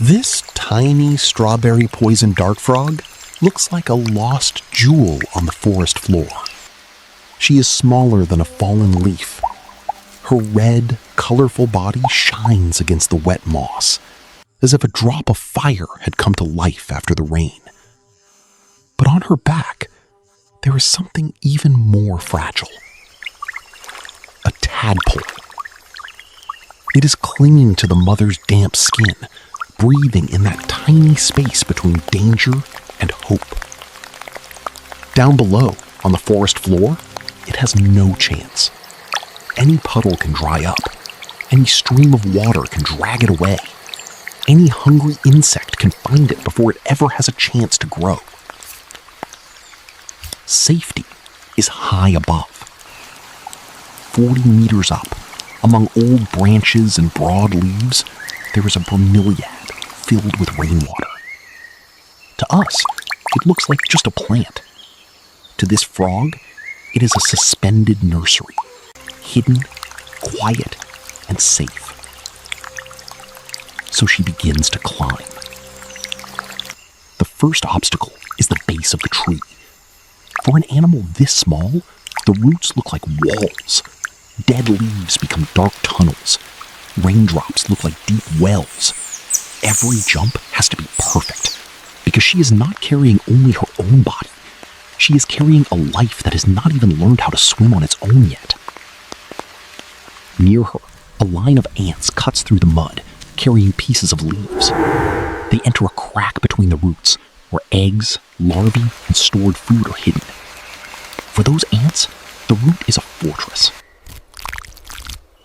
This tiny strawberry poison dart frog looks like a lost jewel on the forest floor. She is smaller than a fallen leaf. Her red, colorful body shines against the wet moss, as if a drop of fire had come to life after the rain. But on her back, there is something even more fragile. A tadpole. It is clinging to the mother's damp skin, breathing in that tiny space between danger and hope. Down below, on the forest floor, it has no chance. Any puddle can dry up. Any stream of water can drag it away. Any hungry insect can find it before it ever has a chance to grow. Safety is high above. 40 meters up, among old branches and broad leaves, there is a bromeliad filled with rainwater. To us, it looks like just a plant. To this frog, it is a suspended nursery, hidden, quiet, and safe. So she begins to climb. The first obstacle is the base of the tree. For an animal this small, the roots look like walls. Dead leaves become dark tunnels. Raindrops look like deep wells. Every jump has to be perfect, because she is not carrying only her own body. She is carrying a life that has not even learned how to swim on its own yet. Near her, a line of ants cuts through the mud, carrying pieces of leaves. They enter a crack between the roots, where eggs, larvae, and stored food are hidden. For those ants, the root is a fortress.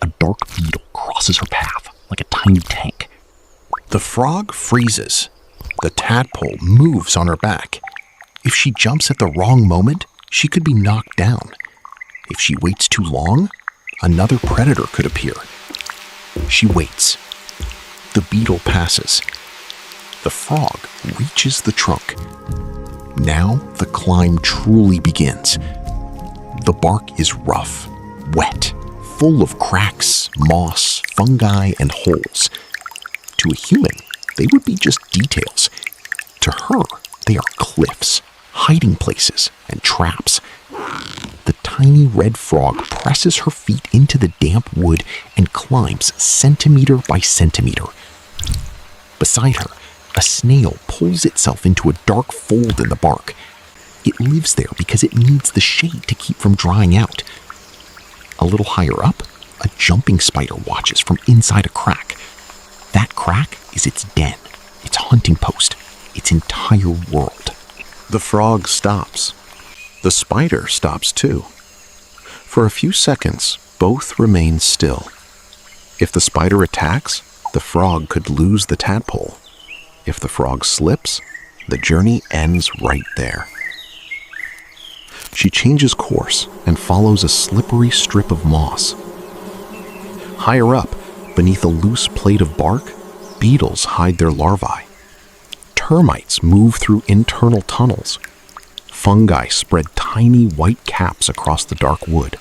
A dark beetle crosses her path like a tiny tank. The frog freezes. The tadpole moves on her back. If she jumps at the wrong moment, she could be knocked down. If she waits too long, another predator could appear. She waits. The beetle passes. The frog reaches the trunk. Now the climb truly begins. The bark is rough, wet, full of cracks, moss, fungi, and holes. To a human, they would be just details. To her, they are cliffs, hiding places, and traps. The tiny red frog presses her feet into the damp wood and climbs centimeter by centimeter. Beside her, a snail pulls itself into a dark fold in the bark. It lives there because it needs the shade to keep from drying out. A little higher up, a jumping spider watches from inside a crack. That crack is its den, its hunting post, its entire world. The frog stops. The spider stops too. For a few seconds, both remain still. If the spider attacks, the frog could lose the tadpole. If the frog slips, the journey ends right there. She changes course and follows a slippery strip of moss. Higher up, beneath a loose plate of bark, beetles hide their larvae. Termites move through internal tunnels. Fungi spread tiny white caps across the dark wood.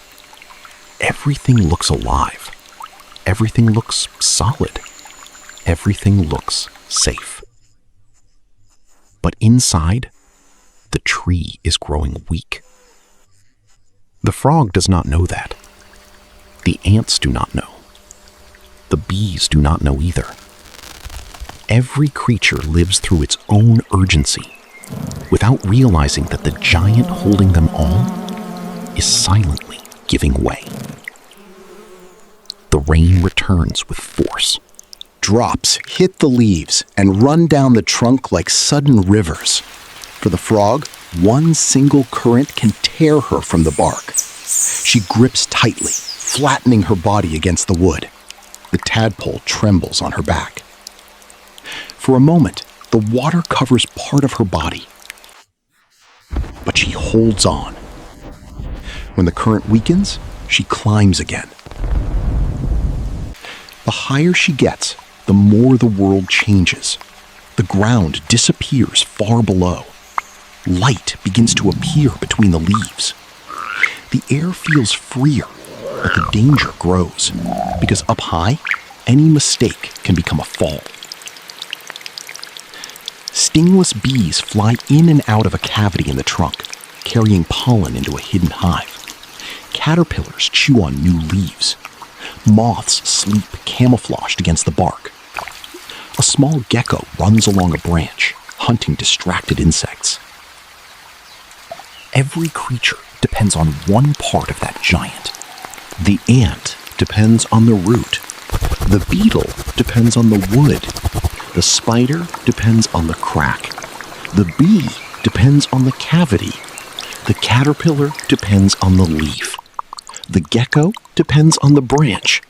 Everything looks alive. Everything looks solid. Everything looks safe. But inside, the tree is growing weak. The frog does not know that. The ants do not know. The bees do not know either. Every creature lives through its own urgency, without realizing that the giant holding them all is silently giving way. The rain returns with force. Drops hit the leaves and run down the trunk like sudden rivers. For the frog, one single current can tear her from the bark. She grips tightly, flattening her body against the wood. The tadpole trembles on her back. For a moment, the water covers part of her body. But she holds on. When the current weakens, she climbs again. The higher she gets, the more the world changes. The ground disappears far below. Light begins to appear between the leaves. The air feels freer, but the danger grows, because up high, any mistake can become a fall. Stingless bees fly in and out of a cavity in the trunk, carrying pollen into a hidden hive. Caterpillars chew on new leaves. Moths sleep camouflaged against the bark. A small gecko runs along a branch, hunting distracted insects. Every creature depends on one part of that giant. The ant depends on the root. The beetle depends on the wood. The spider depends on the crack. The bee depends on the cavity. The caterpillar depends on the leaf. The gecko depends on the branch.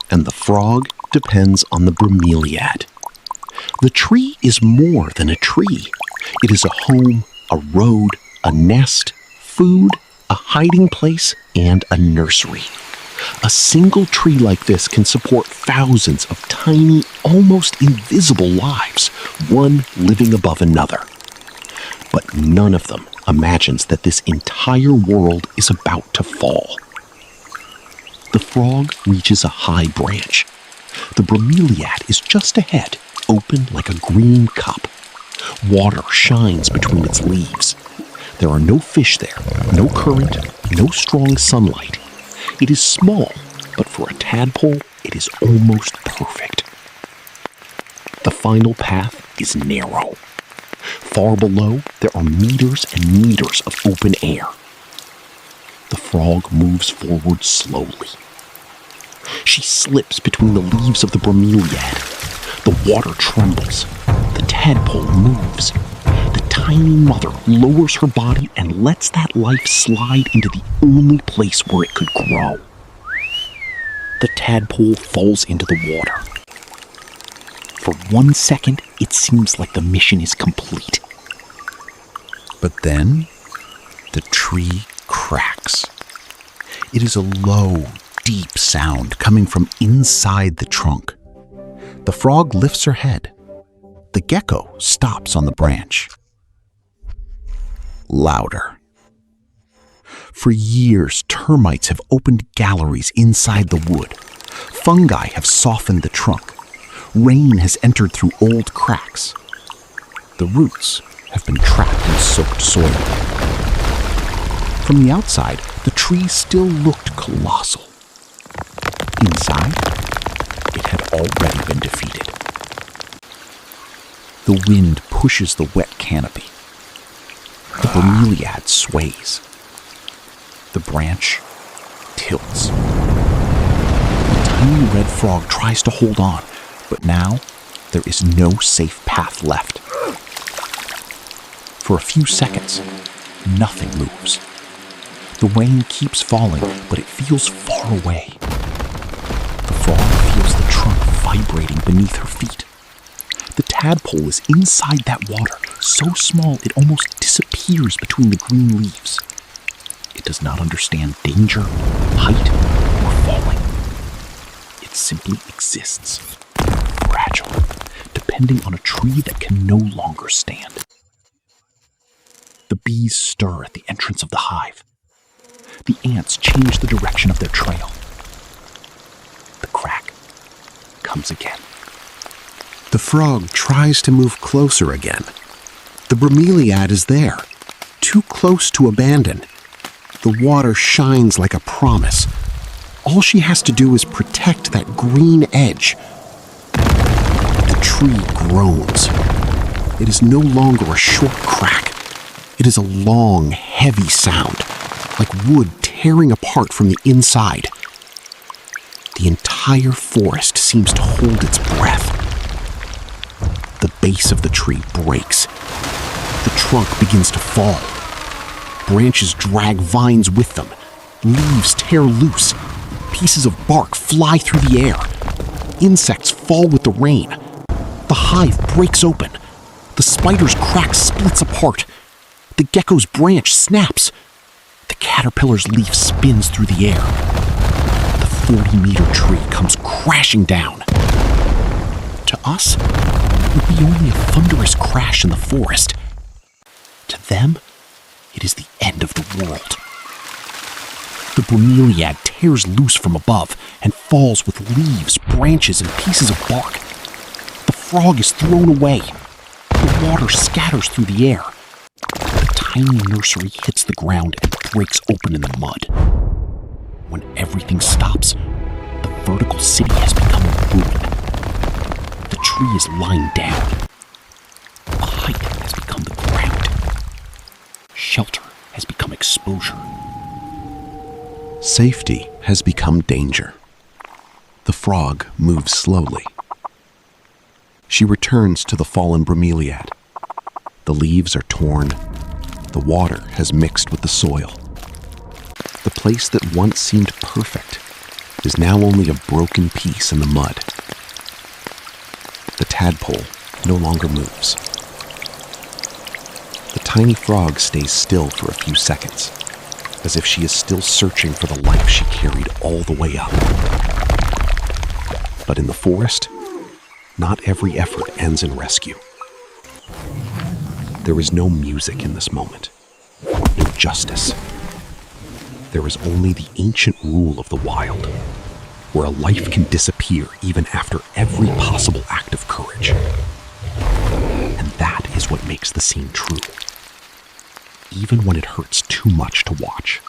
And the frog depends on the bromeliad. The tree is more than a tree. It is a home, a road, a nest, food, a hiding place, and a nursery. A single tree like this can support thousands of tiny, almost invisible lives, one living above another. But none of them imagines that this entire world is about to fall. The frog reaches a high branch. The bromeliad is just ahead, open like a green cup. Water shines between its leaves. There are no fish there, no current, no strong sunlight. It is small, but for a tadpole, it is almost perfect. The final path is narrow. Far below, there are meters and meters of open air. The frog moves forward slowly. She slips between the leaves of the bromeliad. The water trembles. The tadpole moves. The tiny mother lowers her body and lets that life slide into the only place where it could grow. The tadpole falls into the water. For 1 second, it seems like the mission is complete. But then, the tree cracks. It is a low, deep sound coming from inside the trunk. The frog lifts her head. The gecko stops on the branch. Louder. For years, termites have opened galleries inside the wood. Fungi have softened the trunk. Rain has entered through old cracks. The roots have been trapped in soaked soil. From the outside, the tree still looked colossal. Inside, it had already been defeated. The wind pushes the wet canopy. The bromeliad sways. The branch tilts. The tiny red frog tries to hold on, but now there is no safe path left. For a few seconds, nothing moves. The rain keeps falling, but it feels far away. The frog feels the trunk vibrating beneath her feet. The tadpole is inside that water, so small it almost disappears between the green leaves. It does not understand danger, height, or falling. It simply exists, fragile, depending on a tree that can no longer stand. The bees stir at the entrance of the hive. The ants change the direction of their trail. The crack comes again. The frog tries to move closer again. The bromeliad is there, too close to abandon. The water shines like a promise. All she has to do is protect that green edge. The tree groans. It is no longer a short crack. It is a long, heavy sound, like wood tearing apart from the inside. The entire forest seems to hold its breath. The base of the tree breaks. The trunk begins to fall. Branches drag vines with them. Leaves tear loose. Pieces of bark fly through the air. Insects fall with the rain. The hive breaks open. The spider's crack splits apart. The gecko's branch snaps. The caterpillar's leaf spins through the air. The 40-meter tree comes crashing down. To us, it would be only a thunderous crash in the forest. To them, it is the end of the world. The bromeliad tears loose from above and falls with leaves, branches, and pieces of bark. The frog is thrown away. The water scatters through the air. The tiny nursery hits the ground and breaks open in the mud. When everything stops, the vertical city has become a ruin. The tree is lying down. The height has become the ground. Shelter has become exposure. Safety has become danger. The frog moves slowly. She returns to the fallen bromeliad. The leaves are torn. The water has mixed with the soil. The place that once seemed perfect is now only a broken piece in the mud. The tadpole no longer moves. The tiny frog stays still for a few seconds, as if she is still searching for the life she carried all the way up. But in the forest, not every effort ends in rescue. There is no music in this moment, no justice. There is only the ancient rule of the wild, where a life can disappear even after every possible act of courage. And that is what makes the scene true, even when it hurts too much to watch.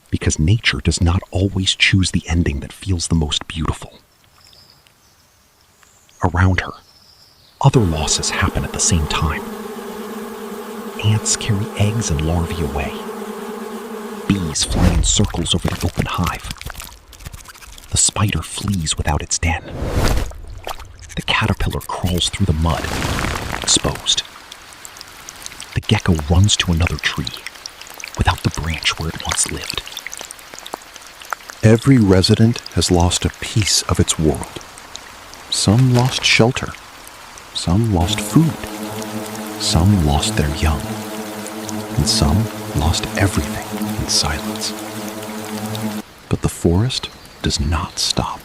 Because nature does not always choose the ending that feels the most beautiful. Around her, other losses happen at the same time. Ants carry eggs and larvae away. Bees fly in circles over the open hive. The spider flees without its den. The caterpillar crawls through the mud, exposed. The gecko runs to another tree, without the branch where it once lived. Every resident has lost a piece of its world. Some lost shelter. Some lost food. Some lost their young. And some lost everything in silence. But the forest does not stop.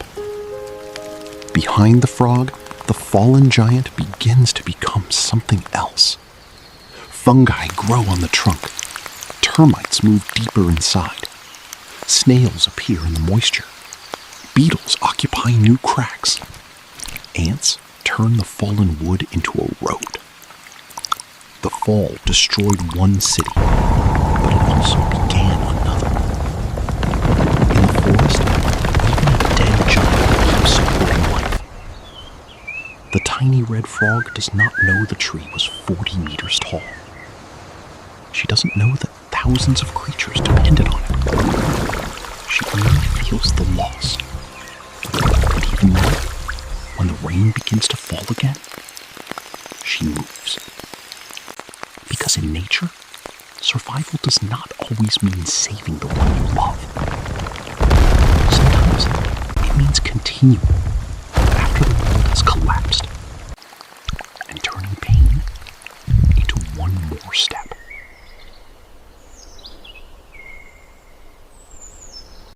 Behind the frog, the fallen giant begins to become something else. Fungi grow on the trunk. Termites move deeper inside. Snails appear in the moisture. Beetles occupy new cracks. Ants turn the fallen wood into a road. The fall destroyed one city, but it also began another. In the forest, even a dead giant keeps supporting life. The tiny red frog does not know the tree was 40 meters tall. She doesn't know that thousands of creatures depended on it. She only feels the loss. But even now, when the rain begins to fall again, she moves. Because in nature, survival does not always mean saving the one you love. Sometimes it means continuing after the world has collapsed.